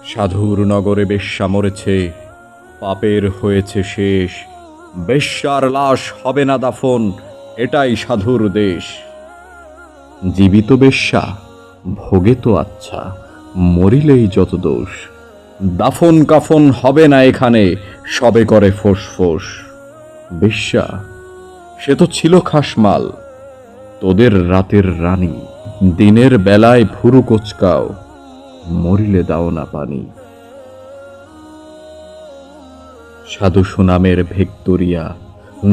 সাধুর নগরে বেশ্যা মরেছে, পাপের হয়েছে শেষ। বেশ্যার লাশ হবে না দাফন, এটাই সাধুর দেশ। জীবিত বেশ্যা ভোগে তো আচ্ছা, মরিলেই যত দোষ। দাফন কাফন হবে না এখানে, সবে করে ফোঁস ফোঁস। বেশ্যা সে তো ছিল খাসমাল, তোদের রাতের রানী। দিনের বেলায় ভুরু কোচকাও, মরিলে দাও না পানি। সাধু সুনামের ভেক্তরিয়া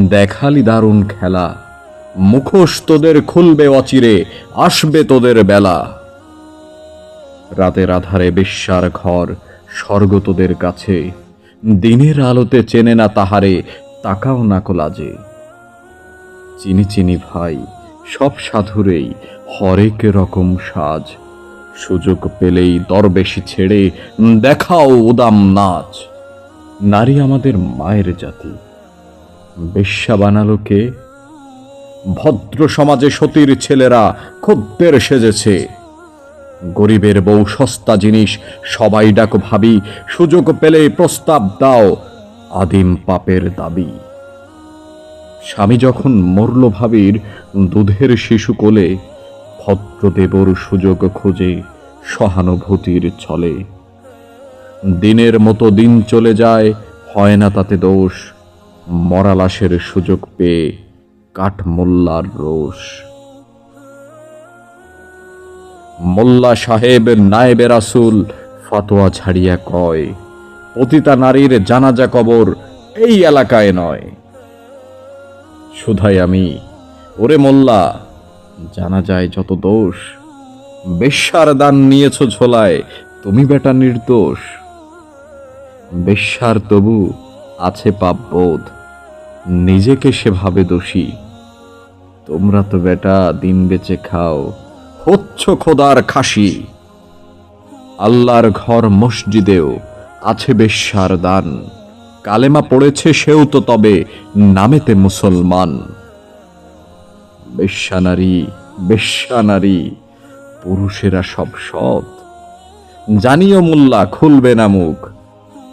দেখালি দারুণ খেলা। মুখোশ তোদের খুলবে অচিরে, আসবে তোদের বেলা। রাতের আধারে বেশ্যার ঘর, স্বর্গ তোদের কাছে। দিনের আলোতে চেনে না তাহারে, তাকাও না কোলাজে। চিনি চিনি ভাই সব সাধুরেই হরেক রকম সাজ। সুযোগ পেলেই দরবেশি ছেড়ে দেখাও উদাম নাচ। নারী আমাদের মায়ের জাতি, বেশ্যা বানালো কে? ভদ্র সমাজে সতীর ছেলেরা খদ্দের সেজেছে। গরিবের বউ সস্তা জিনিস, সবাই ডাকো ভাবি। সুযোগ পেলে প্রস্তাব দাও, আদিম পাপের দাবি। স্বামী যখন মরল ভাবির দুধের শিশু কোলে, ভদ্রদেবর সুযোগ খোঁজে সহানুভূতির ছলে। দিনের মতো দিন চলে যায়, হয় না তাতে দোষ। মরা লাশের সুযোগ পেয়ে কাঠ মোল্লার রোষ। মোল্লা সাহেব নায়েবে রাসূল ফতোয়া ছাড়িয়া কয়, পতিতা নারীর জানাজা কবর এই এলাকায় নয়। শুধাই আমি, ওরে মোল্লা, জানা যায় যত দোষ। বেশ্যার দান নিয়েছ ঝোলায়, তুমি বেটা নির্দোষ। বেশ্যার তবু আছে পাপবোধ, নিজেকে সে ভাবে দোষী। তোমরা তো বেটা দিন বেচে খাও, হচ্ছ খোদার খাসি। আল্লাহর ঘর মসজিদেও আছে বেশ্যার দান। কালেমা পড়েছে সেও তো তবে নামেতে মুসলমান। বেশ্যা নারী, বেশ্যা নারী, পুরুষেরা সব সৎ। জানিও মোল্লা খুলবে না মুখ,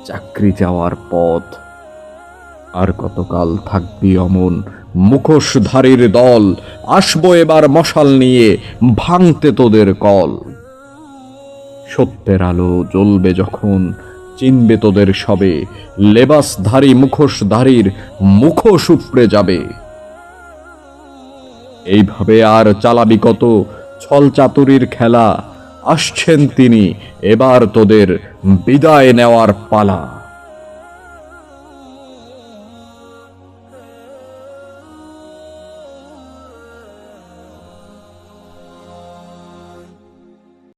চাকরি যাওয়ার পথ। আর কতকাল থাকবি অমন মুখোশধারীর দল? আসবো এবার মশাল নিয়ে ভাঙতে তোদের কল। সত্যের আলো জ্বলবে যখন, চিনবে তোদের সবে। লেবাসধারী মুখোশধারীর মুখোশ উপড়ে যাবে। এইভাবে আর চালাবি কত ছল চাতুরির খেলা? আসছেন তিনি, এবার তোদের বিদায় নেওয়ার পালা।